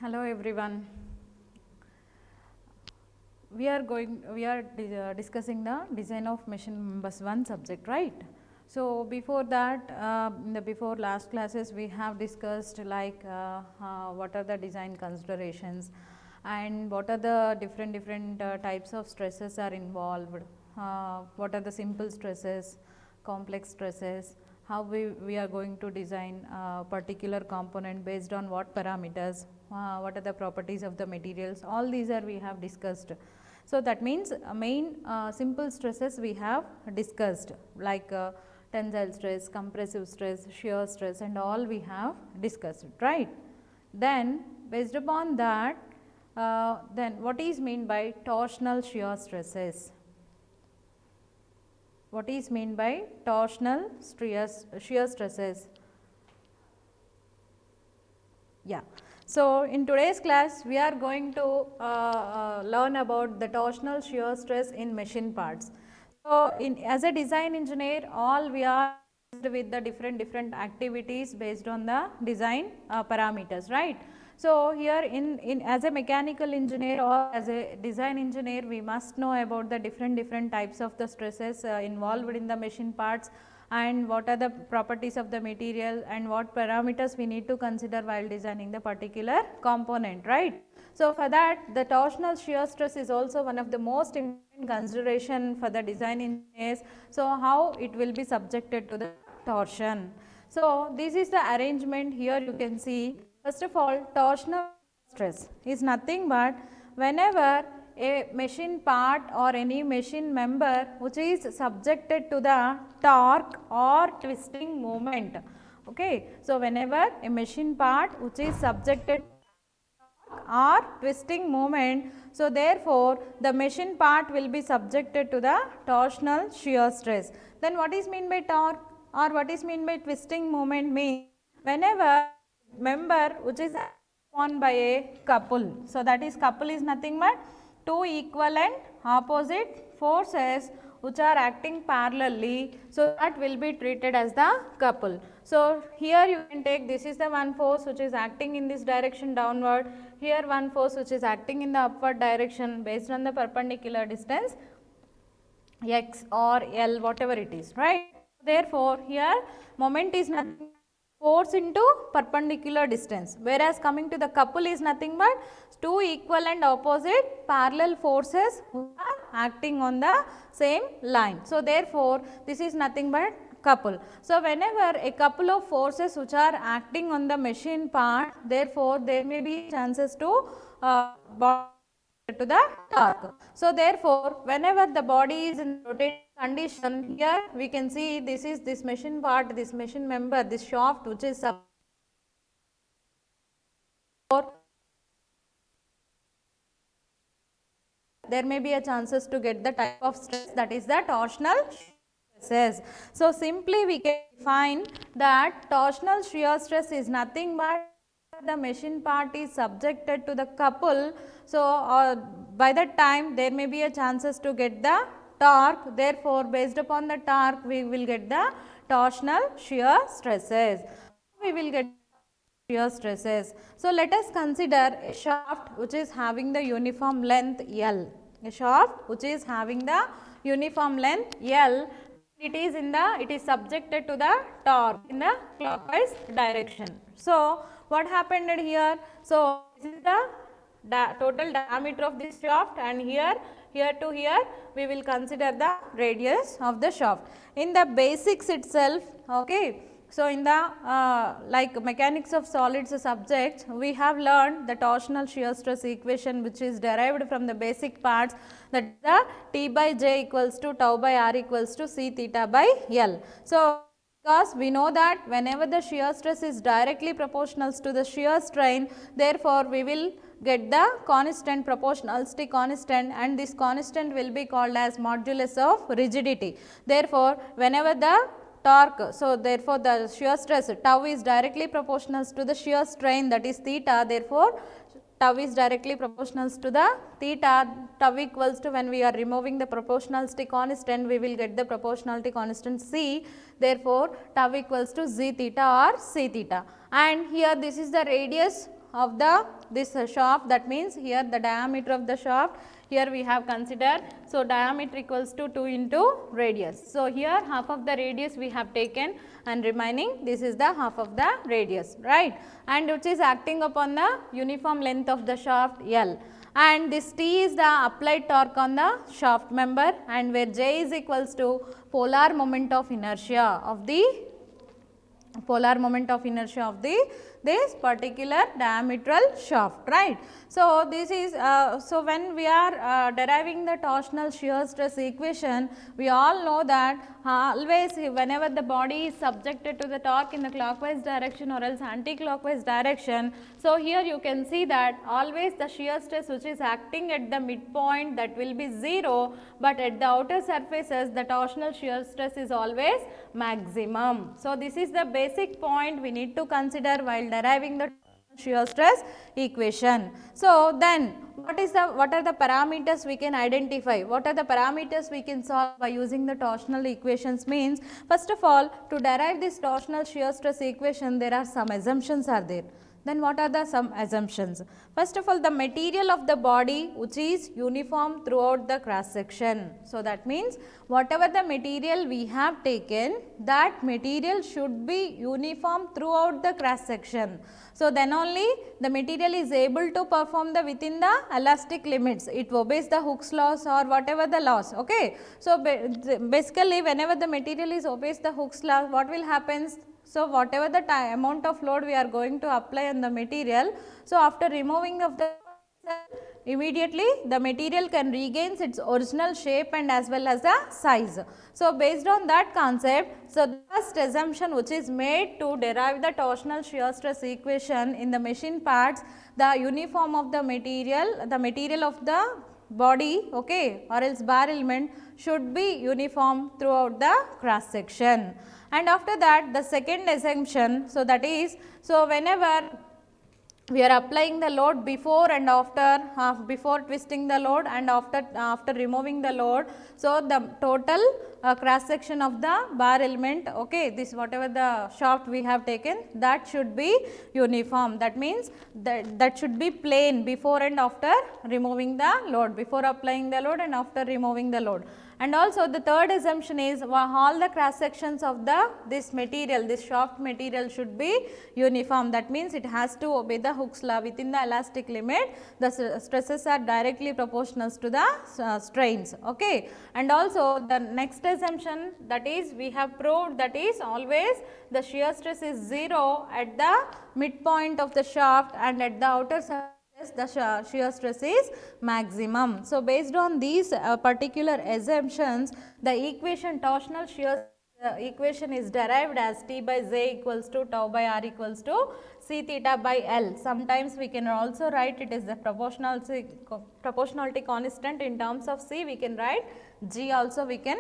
Hello everyone. We are discussing the design of machine members 1 subject, right? So before that, in the before last classes we have discussed like what are the design considerations and what are the different types of stresses are involved, what are the simple stresses, complex stresses, how we are going to design a particular component based on what parameters, what are the properties of the materials, all these are we have discussed. So that means main simple stresses we have discussed like tensile stress, compressive stress, shear stress and all we have discussed, right. Then based upon that, then what is mean by torsional shear stresses? What is mean by torsional shear stresses? Yeah. So in today's class we are going to learn about the torsional shear stress in machine parts. So as a design engineer, all we are with the different activities based on the design parameters, right. So here in as a mechanical engineer or as a design engineer, we must know about the different types of the stresses involved in the machine parts, and what are the properties of the material and what parameters we need to consider while designing the particular component, right. So for that, the torsional shear stress is also one of the most important consideration for the design engineers. So how it will be subjected to the torsion. So this is the arrangement. Here you can see, first of all, torsional stress is nothing but whenever a machine part or any machine member which is subjected to the torque or twisting moment. Okay. So whenever a machine part which is subjected or twisting moment, so therefore the machine part will be subjected to the torsional shear stress. Then what is mean by torque or what is mean by twisting moment means whenever member which is on by a couple. So that is, couple is nothing but two equal and opposite forces which are acting parallelly, so that will be treated as the couple. So here you can take, this is the one force which is acting in this direction downward, here one force which is acting in the upward direction based on the perpendicular distance x or L, whatever it is, right. Therefore here moment is nothing force into perpendicular distance, whereas coming to the couple is nothing but two equal and opposite parallel forces who are acting on the same line. So therefore this is nothing but couple. So whenever a couple of forces which are acting on the machine part, therefore there may be chances to to the torque. So therefore whenever the body is in rotating condition, here we can see this is this machine part, this machine member, this shaft which is there may be a chances to get the type of stress, that is the torsional stresses. So simply we can find that torsional shear stress is nothing but the machine part is subjected to the couple. So by that time there may be a chances to get the torque, therefore based upon the torque we will get the torsional shear stresses. We will get shear stresses. So let us consider a shaft which is having the uniform length L. A shaft which is having the uniform length L, it is subjected to the torque in the clockwise direction. So what happened here? So this is the total diameter of this shaft, and here to here we will consider the radius of the shaft. In the basics itself, okay. So in the like mechanics of solids subject, we have learned the torsional shear stress equation which is derived from the basic parts, that the T by J equals to tau by R equals to C theta by L. So because we know that whenever the shear stress is directly proportional to the shear strain, therefore we will get the constant, proportionality constant, and this constant will be called as modulus of rigidity. Therefore whenever the torque, so therefore the shear stress tau is directly proportional to the shear strain, that is theta, therefore tau is directly proportional to the theta. Tau equals to, when we are removing the proportionality constant, we will get the proportionality constant C, therefore tau equals to Z theta or C theta. And here this is the radius of this shaft, that means here the diameter of the shaft, here we have considered. So, diameter equals to 2 into radius. So, here half of the radius we have taken and remaining this is the half of the radius, right, and which is acting upon the uniform length of the shaft L, and this T is the applied torque on the shaft member, and where J is equals to polar moment of inertia of the this particular diametral shaft, right. So, this is so when we are deriving the torsional shear stress equation, we all know that always whenever the body is subjected to the torque in the clockwise direction or else anti-clockwise direction. So, here you can see that always the shear stress which is acting at the midpoint, that will be 0, but at the outer surfaces the torsional shear stress is always maximum. So, this is the basic point we need to consider while deriving the shear stress equation. So, then what are the parameters we can identify? What are the parameters we can solve by using the torsional equations means, first of all, to derive this torsional shear stress equation there are some assumptions are there. Then what are the some assumptions? First of all, the material of the body which is uniform throughout the cross section. So, that means whatever the material we have taken, that material should be uniform throughout the cross section. So, then only the material is able to perform the within the elastic limits, it obeys the Hooke's laws or whatever the laws. Okay. So, basically whenever the material is obeys the Hooke's law, what will happen? So, whatever the amount of load we are going to apply on the material, so after removing of the immediately the material can regains its original shape and as well as the size. So, based on that concept, so the first assumption which is made to derive the torsional shear stress equation in the machine parts, the uniform of the material of the body, okay, or else bar element should be uniform throughout the cross section. And after that the second assumption, so that is, so whenever we are applying the load before and after, before twisting the load and after removing the load. So, the total cross section of the bar element, okay, this whatever the shaft we have taken, that should be uniform. That means that should be plane before and after removing the load, before applying the load and after removing the load. And also the third assumption is all the cross sections of this material, this shaft material should be uniform. That means it has to obey the Hooke's law within the elastic limit. The stresses are directly proportional to the strains. Okay. And also the next assumption, that is we have proved, that is always the shear stress is 0 at the midpoint of the shaft and at the outer surface the shear stress is maximum. So, based on these particular assumptions, the equation torsional shear equation is derived as T by J equals to tau by R equals to C theta by L. Sometimes we can also write it as the proportionality constant in terms of C, we can write G also we can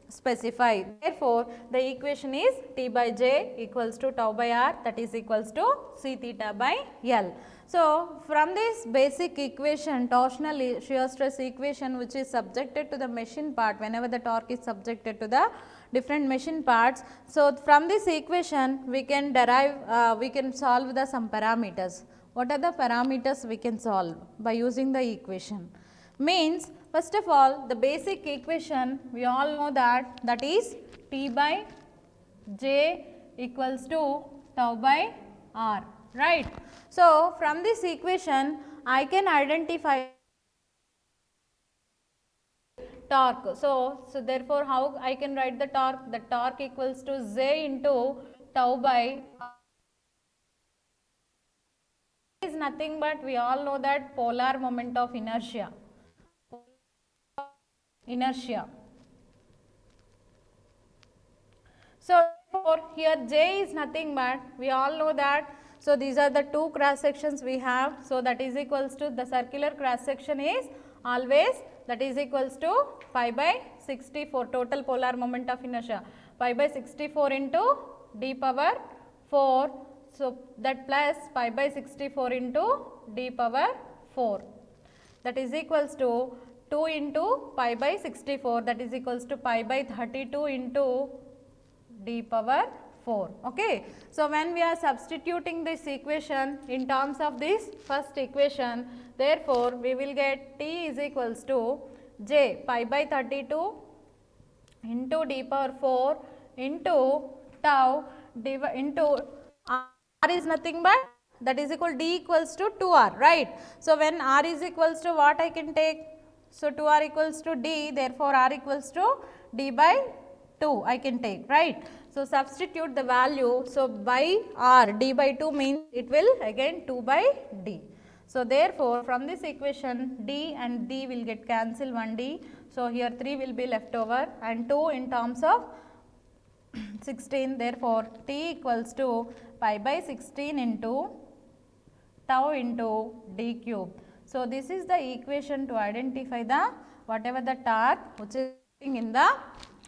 specify. Therefore, the equation is T by J equals to tau by R, that is equals to C theta by L. So, from this basic equation, torsional shear stress equation which is subjected to the machine part, whenever the torque is subjected to the different machine parts. So, from this equation we can derive, we can solve the some parameters. What are the parameters we can solve by using the equation? Means, first of all, the basic equation we all know that is T by J equals to tau by R, right. So, from this equation I can identify torque. So, therefore, how I can write the torque? The torque equals to J into tau by R is nothing but we all know that polar moment of inertia. So, therefore, here J is nothing but we all know that. So, these are the two cross sections we have. So, that is equals to the circular cross section is always that is equals to pi by 64 total polar moment of inertia, pi by 64 into d power 4. So, that plus pi by 64 into d power 4, that is equals to 2 into pi by 64, that is equals to pi by 32 into d power 4. Okay. So, when we are substituting this equation in terms of this first equation, therefore, we will get T is equals to j pi by 32 into d power 4 into tau into r is nothing but that is equal d equals to 2r, right. So, when r is equals to what I can take? So, 2r equals to d, therefore, r equals to d by 2 I can take, right. So, substitute the value. So, by r d by 2 means it will again 2 by d. So, therefore, from this equation d and d will get cancelled 1d. So, here 3 will be left over and 2 in terms of 16, therefore, t equals to pi by 16 into tau into d cube. So, this is the equation to identify the whatever the torque which is in the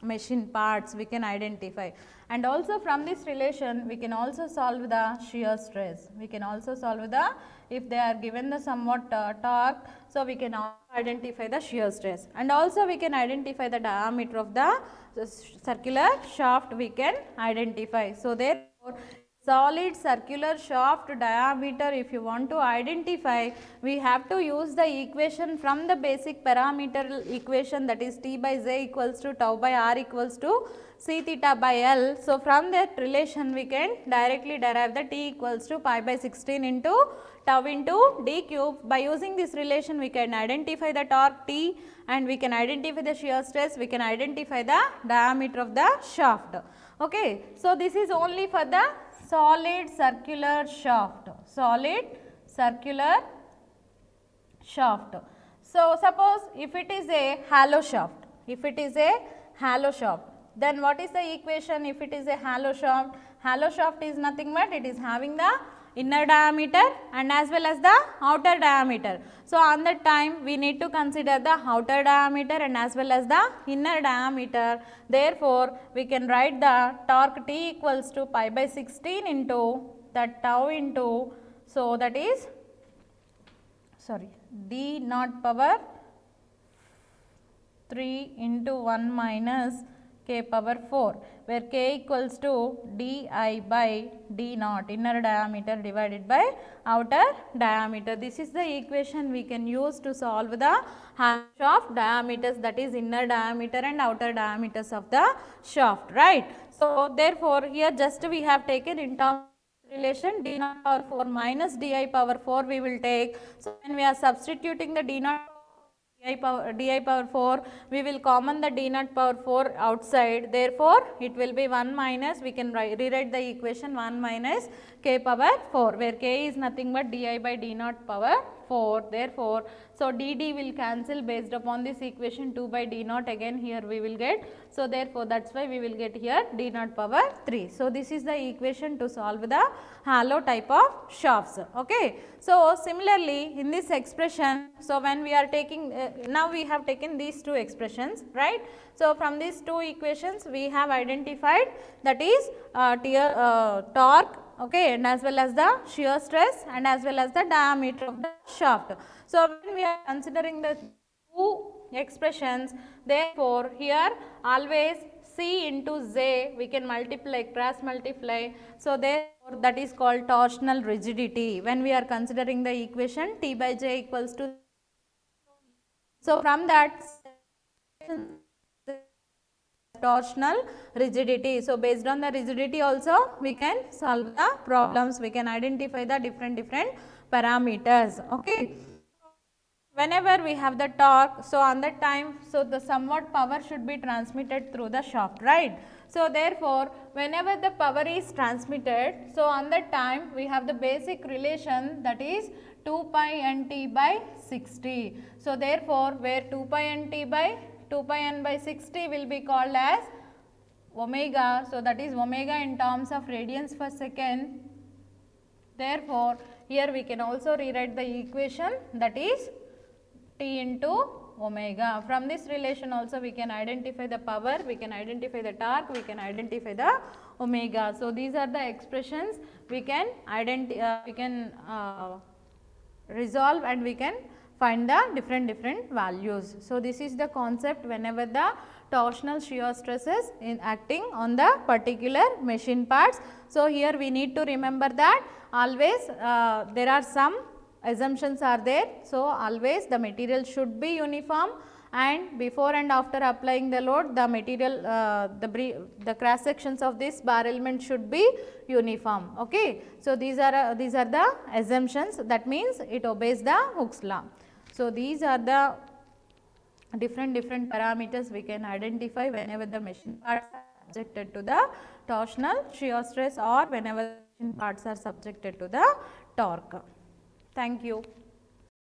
machine parts we can identify. And also from this relation we can also solve the shear stress. We can also solve the, if they are given the somewhat torque, so we can also identify the shear stress. And also we can identify the diameter of the circular shaft we can identify. So, therefore, solid circular shaft diameter if you want to identify, we have to use the equation from the basic parameter equation, that is T by J equals to tau by R equals to C theta by L. So, from that relation we can directly derive the T equals to pi by 16 into tau into d cube. By using this relation we can identify the torque T and we can identify the shear stress, we can identify the diameter of the shaft. Okay. So, this is only for the solid circular shaft, solid circular shaft. So, suppose if it is a hollow shaft, if it is a hollow shaft, then what is the equation if it is a hollow shaft? Hollow shaft is nothing but it is having the inner diameter and as well as the outer diameter. So, on that time we need to consider the outer diameter and as well as the inner diameter. Therefore, we can write the torque T equals to pi by 16 into that tau into, so that is d naught power 3 into 1 minus k power 4, where k equals to di by d naught, inner diameter divided by outer diameter. This is the equation we can use to solve the shaft diameters, that is inner diameter and outer diameters of the shaft, right. So, therefore, here just we have taken in terms of relation d naught power 4 minus di power 4 we will take. So, when we are substituting the d naught di power 4, we will common the d naught power 4 outside, therefore, it will be 1 minus, we can rewrite the equation 1 minus k power 4, where k is nothing but di by d naught power 4, therefore, so dd will cancel based upon this equation 2 by d naught, again here we will get, so therefore, that is why we will get here d naught power 3. So, this is the equation to solve the hollow type of shafts. Okay. So, similarly, in this expression, so when we are taking, now we have taken these two expressions, right. So, from these two equations we have identified, that is torque, okay, and as well as the shear stress and as well as the diameter of the shaft. So, when we are considering the two expressions, therefore, here always C into J we can multiply, cross multiply. So, therefore, that is called torsional rigidity when we are considering the equation T by J equals to. So, from that torsional rigidity. So, based on the rigidity also we can solve the problems, we can identify the different parameters. Okay. Whenever we have the torque, so on that time, so the somewhat power should be transmitted through the shaft, right. So, therefore, whenever the power is transmitted, so on that time we have the basic relation, that is 2 pi n t by 60. So, therefore, where 2 pi n t by 2 pi n by 60 will be called as omega. So, that is omega in terms of radians per second. Therefore, here we can also rewrite the equation, that is T into omega. From this relation also we can identify the power, we can identify the torque, we can identify the omega. So, these are the expressions we can resolve and we can find the different values. So, this is the concept whenever the torsional shear stresses in acting on the particular machine parts. So, here we need to remember that always there are some assumptions are there. So, always the material should be uniform, and before and after applying the load, the material the cross sections of this bar element should be uniform. Okay. So, these are the assumptions, that means it obeys the Hooke's law. So, these are the different parameters we can identify whenever the machine parts are subjected to the torsional shear stress or whenever the machine parts are subjected to the torque. Thank you.